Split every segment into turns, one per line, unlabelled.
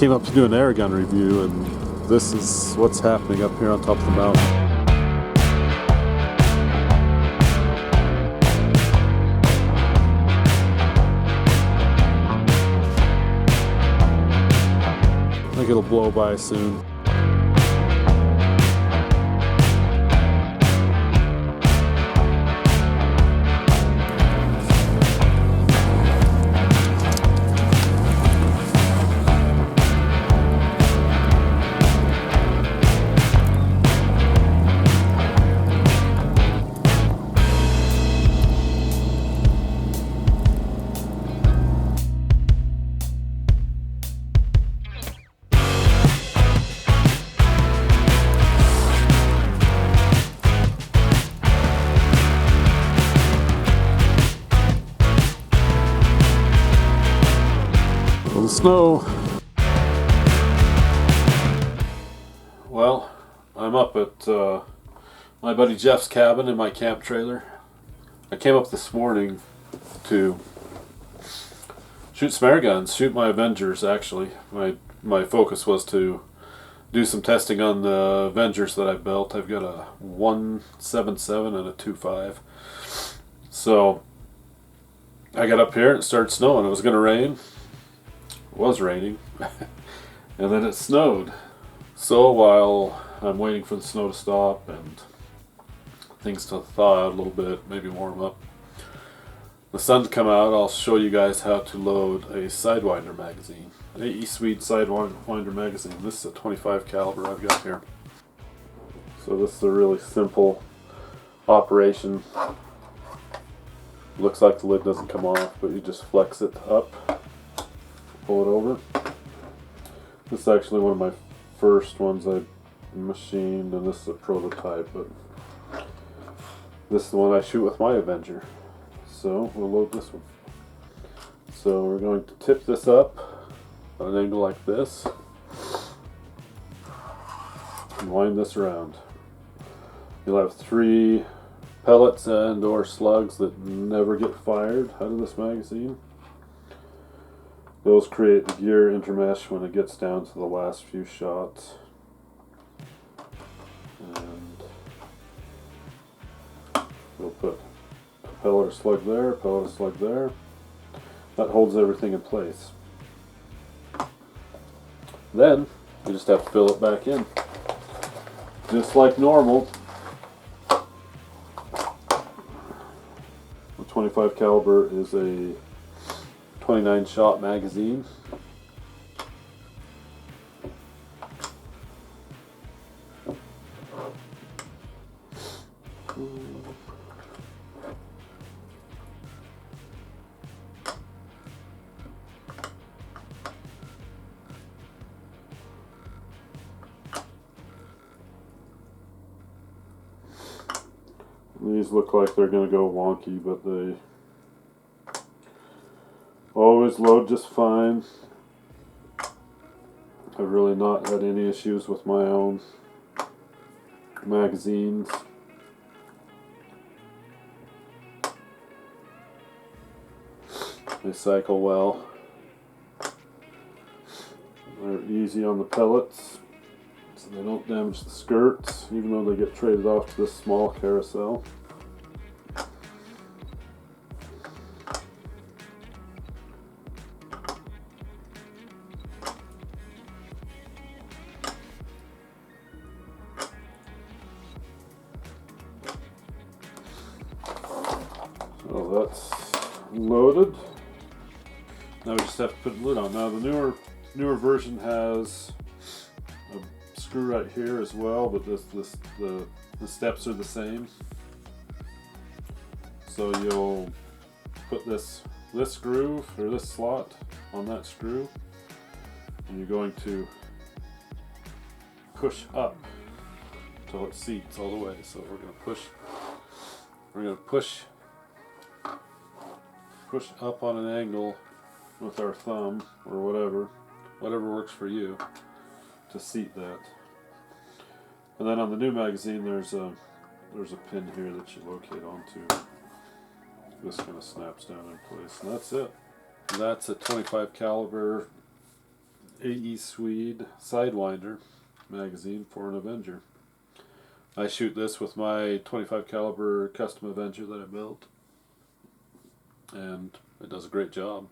came up to do an air gun review, and this is what's happening up here on top of the mountain. I think it'll blow by soon. The snow. Well, I'm up at my buddy Jeff's cabin in my camp trailer. I came up this morning to shoot some air guns, shoot my Avengers actually. My focus was to do some testing on the Avengers that I built. I've got a 177 and a 2.5. So I got up here and it started snowing. It was going to rain. It was raining and then it snowed. So while I'm waiting for the snow to stop and things to thaw out a little bit, maybe warm up, the sun to come out, I'll show you guys how to load a sidewinder magazine, an AE Swede sidewinder magazine. This is a 25 caliber I've got here. So this is a really simple operation. Looks like the lid doesn't come off, but you just flex it up, pull it over. This is actually one of my first ones I machined, and this is a prototype, but this is the one I shoot with my Avenger. So we'll load this one. So we're going to tip this up at an angle like this and wind this around. You'll have 3 pellets and or slugs that never get fired out of this magazine. Those create the gear intermesh when it gets down to the last few shots. And we'll put a pellet or slug there, pellet or slug there. That holds everything in place. Then you just have to fill it back in, just like normal. The 25 caliber is a 29 shot magazine. These look like they're going to go wonky, but they always load just fine. I've really not had any issues with my own magazines. They cycle well. They're easy on the pellets, so they don't damage the skirts, even though they get traded off to this small carousel. So that's loaded. Now we just have to put the lid on. Now the newer version has a screw right here as well, but the steps are the same. So you'll put this groove or this slot on that screw, and you're going to push up until it seats all the way. So we're going to push up on an angle with our thumb or whatever works for you to seat that. And then on the new magazine there's a pin here that you locate onto. This kind of snaps down in place, and that's it. And that's a 25 caliber AE Swede sidewinder magazine for an Avenger. I shoot this with my 25 caliber custom Avenger that I built, and it does a great job.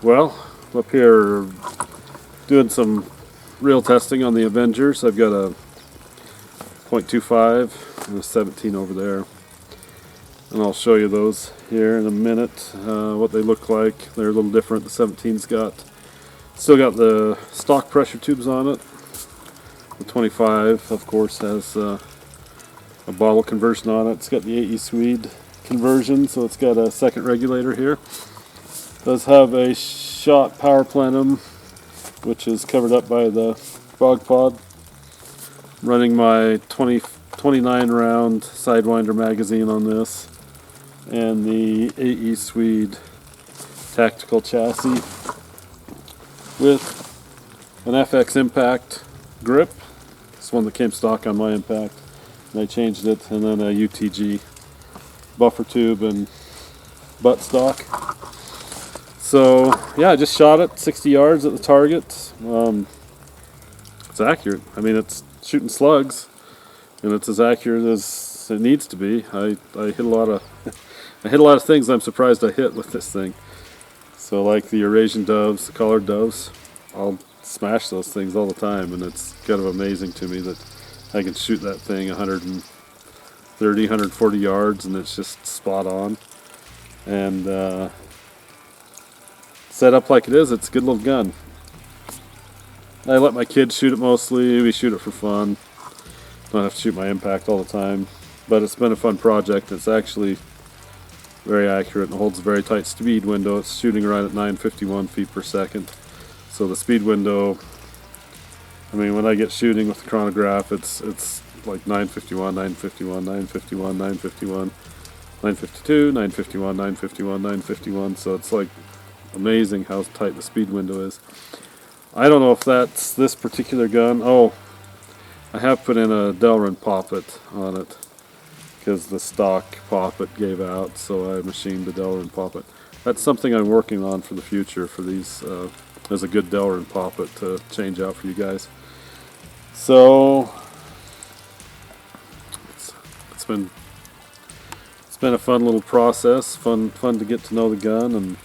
Well, up here doing some real testing on the Avengers. I've got a .25 and a 17 over there, and I'll show you those here in a minute, what they look like. They're a little different. The 17's still got the stock pressure tubes on it. The 25, of course, has a bottle conversion on it. It's got the AE Swede conversion, so it's got a second regulator here. Does have a shot power plenum, which is covered up by the frog pod. Running my 29 round sidewinder magazine on this, and the AE Swede tactical chassis with an FX impact grip. This one that came stock on my impact, and I changed it, and then a UTG buffer tube and buttstock. So yeah, I just shot it 60 yards at the target. It's accurate. I mean, it's shooting slugs, and it's as accurate as it needs to be. I hit a lot of I hit a lot of things I'm surprised I hit with this thing. So like the Eurasian doves, the collared doves, I'll smash those things all the time, and it's kind of amazing to me that I can shoot that thing 130, 140 yards, and it's just spot on. And set up like it is, it's a good little gun. I let my kids shoot it mostly. We shoot it for fun. Don't have to shoot my impact all the time, but it's been a fun project. It's actually very accurate and holds a very tight speed window. It's shooting right at 951 feet per second. So the speed window, I mean, when I get shooting with the chronograph, it's like 951, 951, 951, 951, 952, 951, 951, 951. So it's like amazing how tight the speed window is. I don't know if that's this particular gun. Oh, I have put in a Delrin poppet on it because the stock poppet gave out, so I machined the Delrin poppet. That's something I'm working on for the future for these. There's a good Delrin poppet to change out for you guys. So it's been a fun little process. Fun to get to know the gun, and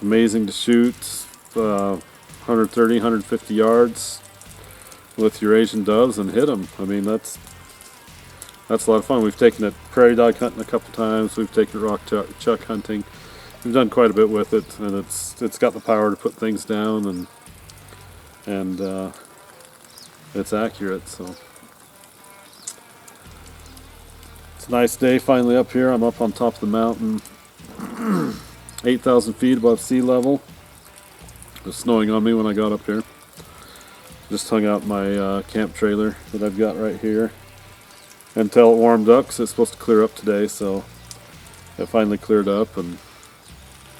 amazing to shoot 130, 150 yards with Eurasian doves and hit them. I mean, that's a lot of fun. We've taken it prairie dog hunting a couple times. We've taken it rock chuck hunting. We've done quite a bit with it, and it's got the power to put things down, and it's accurate. So it's a nice day finally up here. I'm up on top of the mountain, 8,000 feet above sea level. It was snowing on me when I got up here. Just hung out my camp trailer that I've got right here until it warmed up, because it's supposed to clear up today. So it finally cleared up, and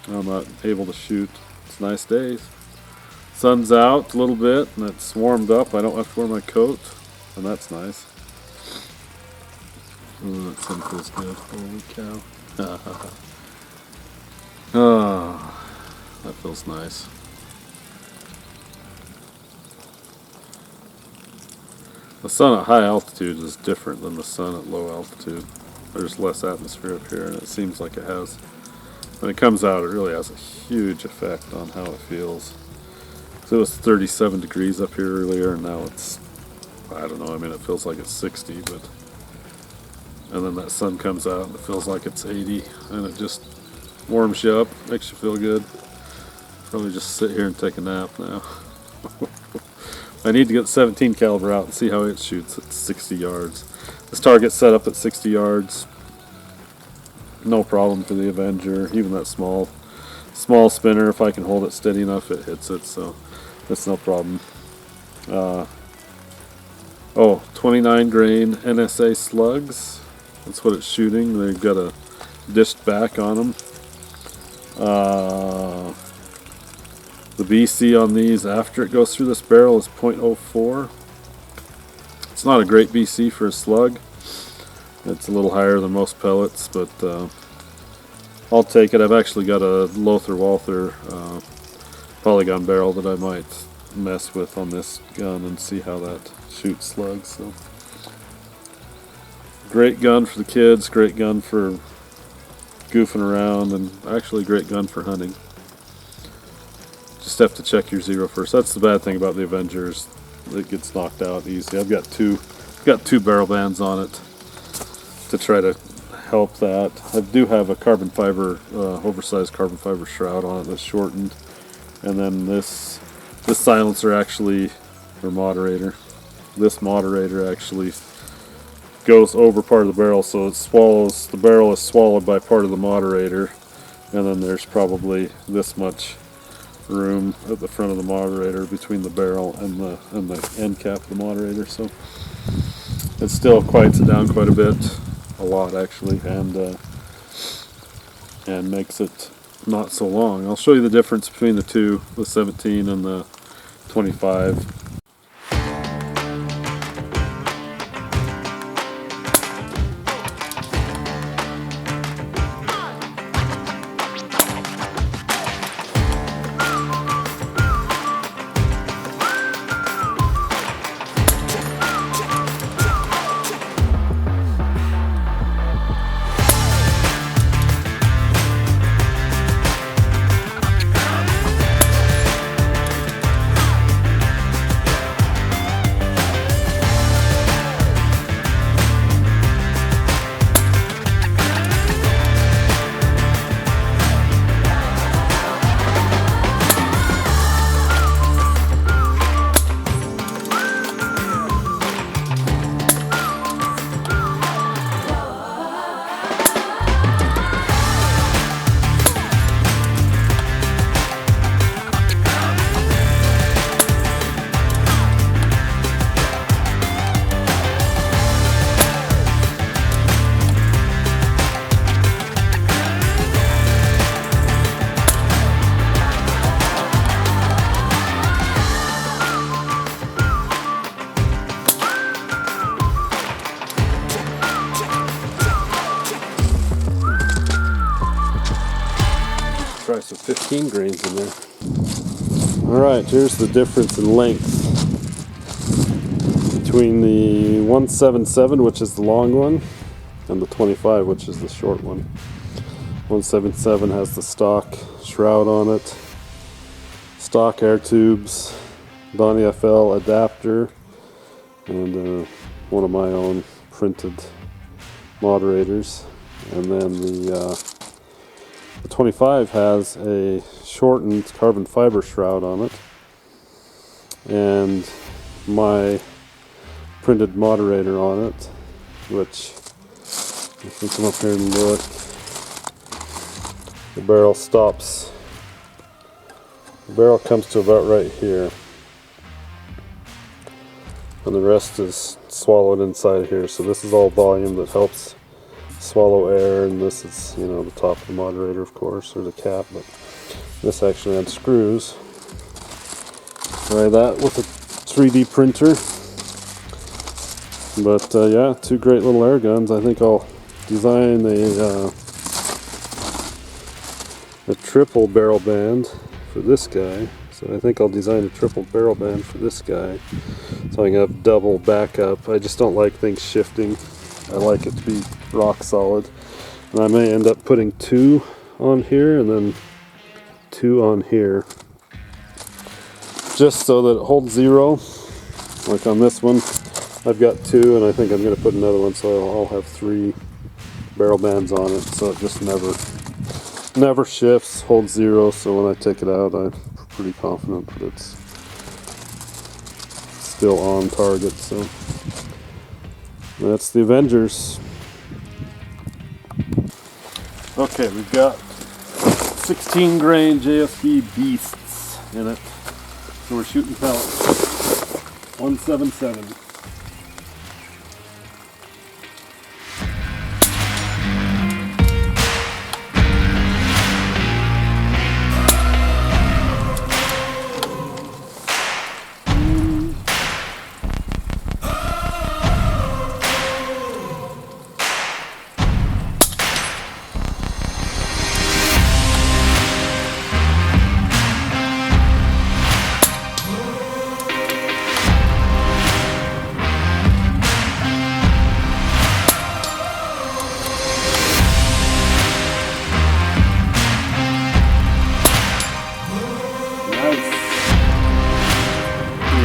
I'm able to shoot. It's nice days. Sun's out a little bit and it's warmed up. I don't have to wear my coat, and that's nice. Oh, that sun feels good. Holy cow. Oh, that feels nice. The sun at high altitude is different than the sun at low altitude. There's less atmosphere up here, and it seems like it has. When it comes out, it really has a huge effect on how it feels. So it was 37 degrees up here earlier, and now it's, I don't know, I mean, it feels like it's 60, but, and then that sun comes out and it feels like it's 80, and it just warms you up, makes you feel good. Probably just sit here and take a nap now. I need to get 17 caliber out and see how it shoots at 60 yards. This target's set up at 60 yards. No problem for the Avenger. Even that small spinner, if I can hold it steady enough, it hits it, so that's no problem. 29 grain NSA slugs. That's what it's shooting. They've got a dished back on them. The BC on these after it goes through this barrel is 0.04. It's not a great BC for a slug. It's a little higher than most pellets, but I'll take it. I've actually got a Lothar Walther polygon barrel that I might mess with on this gun and see how that shoots slugs. So, great gun for the kids, great gun for goofing around, and actually a great gun for hunting. Just have to check your zero first. That's the bad thing about the Avengers. It gets knocked out easy. I've got two barrel bands on it to try to help that. I do have a carbon fiber, oversized carbon fiber shroud on it that's shortened, and then this silencer actually, or moderator, this moderator actually goes over part of the barrel, so it swallows. The barrel is swallowed by part of the moderator, and then there's probably this much room at the front of the moderator between the barrel and the end cap of the moderator, so it still quiets it down quite a bit, a lot actually, and makes it not so long. I'll show you the difference between the two, the 17 and the 25. Try some 15 grains in there. Alright, here's the difference in length between the 177, which is the long one, and the 25, which is the short one. 177 has the stock shroud on it, stock air tubes, Donnie FL adapter, and one of my own printed moderators. And then the 25 has a shortened carbon fiber shroud on it, and my printed moderator on it, which, if we come up here and look, the barrel stops. The barrel comes to about right here, and the rest is swallowed inside here. So this is all volume that helps swallow air, and this is, you know, the top of the moderator, of course, or the cap, but this actually unscrews, Try that with a 3D printer. But yeah, two great little air guns. I think I'll design a triple barrel band for this guy. So I think I'll design a triple barrel band for this guy, so I can have double backup. I just don't like things shifting. I like it to be rock solid. And I may end up putting two on here and then two on here, just so that it holds zero. Like on this one, I've got two, and I think I'm going to put another one, so I'll have three barrel bands on it, so it just never shifts, holds zero. So when I take it out, I'm pretty confident that it's still on target. So that's the Avengers. Okay, we've got 16 grain JSB beasts in it, so we're shooting pellets. 177.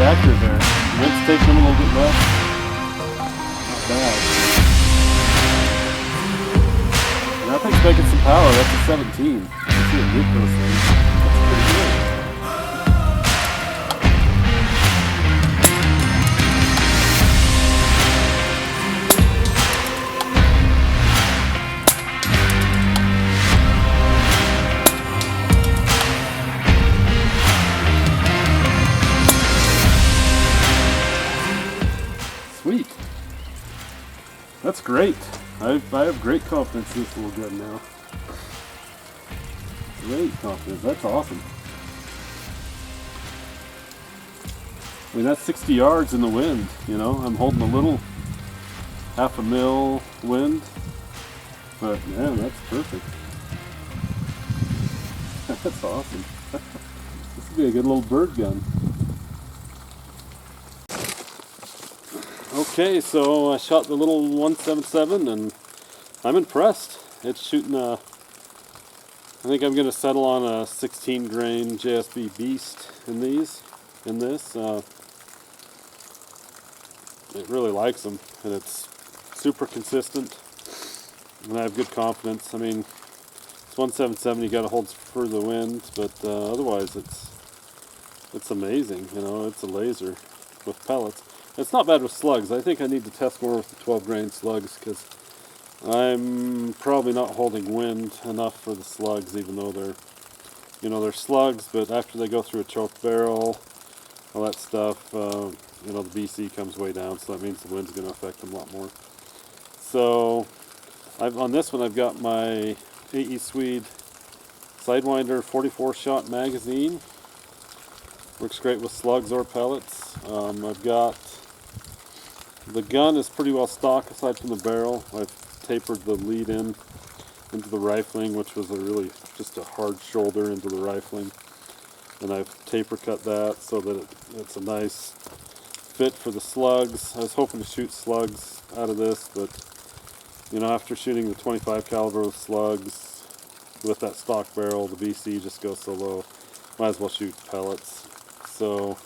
Reactor there. The wind's taking them a little bit left. Not bad. And that thing's making some power. That's a 17. You see it nuke those things. That's pretty good. Sweet. That's great. I have great confidence in this little gun now. Great confidence. That's awesome. I mean, that's 60 yards in the wind, you know. I'm holding a little half a mil wind. But man, that's perfect. That's awesome. This would be a good little bird gun. Okay, so I shot the little 177 and I'm impressed. It's shooting I think I'm going to settle on a 16 grain JSB Beast in this. It really likes them, and it's super consistent, and I have good confidence. I mean, it's 177, you got to hold for the wind, but otherwise it's amazing. You know, it's a laser with pellets. It's not bad with slugs. I think I need to test more with the 12 grain slugs, because I'm probably not holding wind enough for the slugs, even though they're slugs, but after they go through a choke barrel, all that stuff, the BC comes way down, so that means the wind's going to affect them a lot more. So on this one I've got my AE Swede sidewinder 44 shot magazine. Works great with slugs or pellets. I've got the gun is pretty well stock aside from the barrel. I've tapered the lead into the rifling, which was just a hard shoulder into the rifling, and I've taper cut that so that it's a nice fit for the slugs. I was hoping to shoot slugs out of this, but after shooting the 25 caliber with slugs with that stock barrel, the BC just goes so low. Might as well shoot pellets. So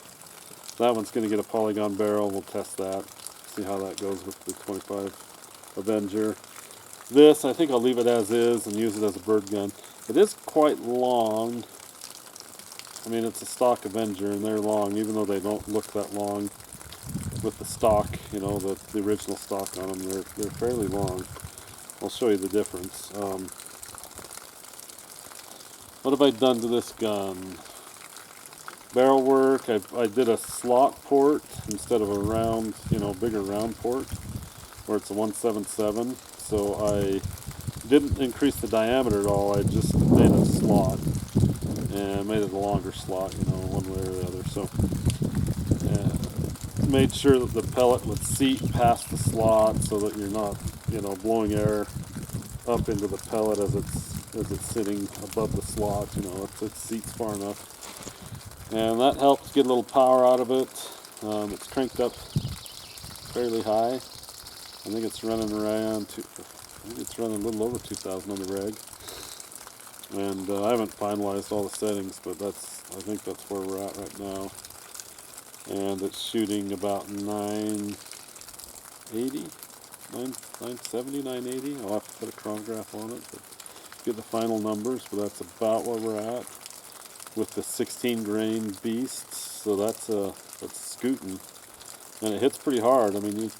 that one's going to get a polygon barrel. We'll test that, see how that goes with the 25 Avenger. This, I think I'll leave it as is and use it as a bird gun. It is quite long. I mean, it's a stock Avenger, and they're long, even though they don't look that long with the stock, the original stock on them. They're fairly long. I'll show you the difference. What have I done to this gun? Barrel work, I did a slot port instead of a round, bigger round port, where it's a 177. So I didn't increase the diameter at all, I just made a slot. and made it a longer slot, you know, one way or the other. So made sure that the pellet would seat past the slot so that you're not, you know, blowing air up into the pellet as it's sitting above the slot. You know, it seats far enough, and that helps get a little power out of it. It's cranked up fairly high. I think it's running around I think it's running a little over 2,000 on the reg. And I haven't finalized all the settings, but I think that's where we're at right now. And it's shooting about 970, 980. I'll have to put a chronograph on it to get the final numbers, but that's about where we're at with the 16 grain beasts. So that's scooting, and it hits pretty hard. I mean, it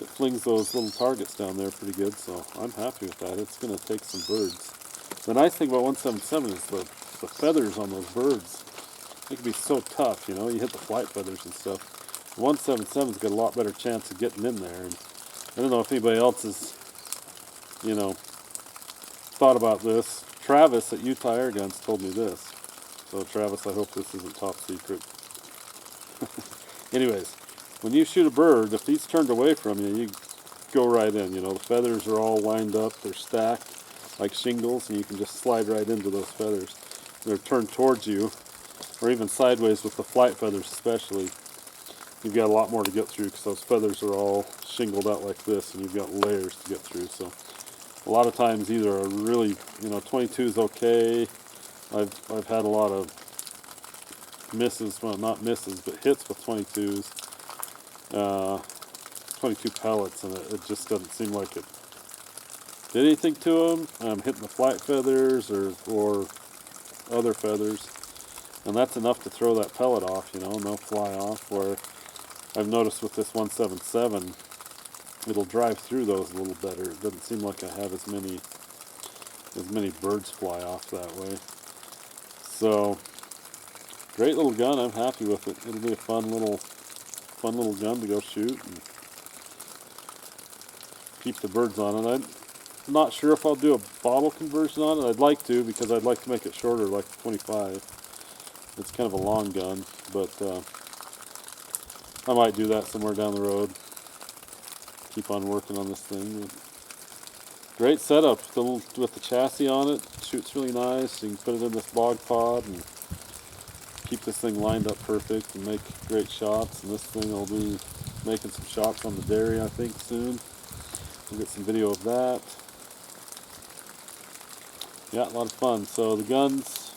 flings those little targets down there pretty good, so I'm happy with that. It's going to take some birds. The nice thing about 177 is the feathers on those birds. They can be so tough, you know. You hit the flight feathers and stuff. 177's got a lot better chance of getting in there. And I don't know if anybody else has, you know, thought about this. Travis at Utah Air Guns told me this. So Travis, I hope this isn't top secret. Anyways, when you shoot a bird, if he's turned away from you, you go right in. You know, the feathers are all lined up. They're stacked like shingles, and you can just slide right into those feathers. They're turned towards you, or even sideways with the flight feathers especially. You've got a lot more to get through because those feathers are all shingled out like this, and you've got layers to get through. So a lot of times either are really, you know, 22 is okay. I've had a lot of misses, well, not misses, but hits with 22s. 22 pellets, and it just doesn't seem like it did anything to them. I'm hitting the flight feathers or other feathers, and that's enough to throw that pellet off, you know, and they'll fly off. Where I've noticed with this 177, it'll drive through those a little better. It doesn't seem like I have as many birds fly off that way. So great little gun. I'm happy with it. It'll be a fun little gun to go shoot and keep the birds on it. I'm not sure if I'll do a bottle conversion on it. I'd like to, because I'd like to make it shorter, like 25. It's kind of a long gun, but I might do that somewhere down the road. Keep on working on this thing. Great setup with the chassis on it. Shoots really nice. You can put it in this bog pod and keep this thing lined up perfect and make great shots. And this thing will be making some shots on the dairy, I think, soon. We'll get some video of that. Yeah, a lot of fun. So the gun's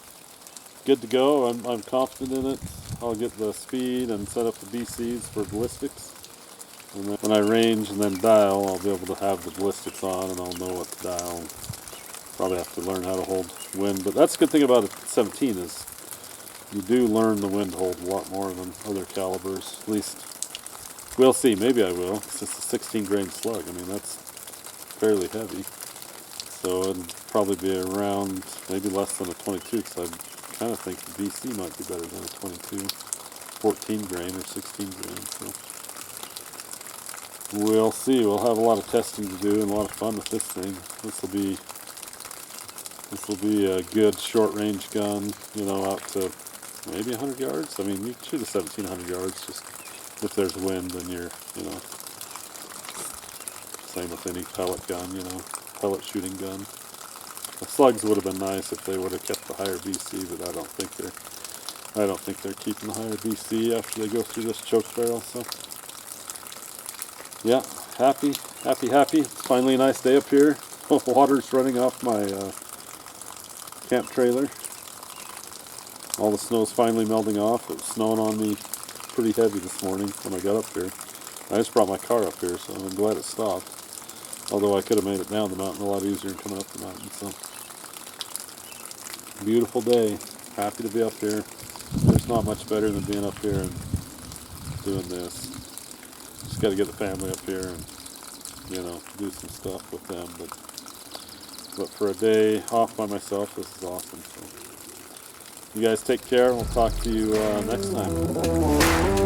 good to go. I'm confident in it. I'll get the speed and set up the BCs for ballistics. And then when I range and then dial, I'll be able to have the ballistics on, and I'll know what to dial. Probably have to learn how to hold wind. But that's a good thing about a 17 is you do learn the wind hold a lot more than other calibers. At least we'll see. Maybe I will. It's just a 16 grain slug. I mean, that's fairly heavy. So it'd probably be around maybe less than a 22, because I kind of think the BC might be better than a 22. 14 grain or 16 grain. So we'll see. We'll have a lot of testing to do and a lot of fun with this thing. This will be a good short range gun, you know, out to maybe 100 yards. I mean, you can shoot a 1700 yards just if there's wind, and you're, you know, same with any pellet gun, you know, pellet shooting gun. The slugs would have been nice if they would have kept the higher BC, but I don't think they're keeping the higher BC after they go through this choke barrel. So yeah, happy. It's finally a nice day up here. Water's running off my camp trailer. All the snow's finally melting off. It was snowing on me pretty heavy this morning when I got up here. I just brought my car up here, so I'm glad it stopped. Although I could have made it down the mountain a lot easier than coming up the mountain. So beautiful day. Happy to be up here. There's not much better than being up here and doing this. Just got to get the family up here and, you know, do some stuff with them. But for a day off by myself, this is awesome. So you guys take care. We'll talk to you next time.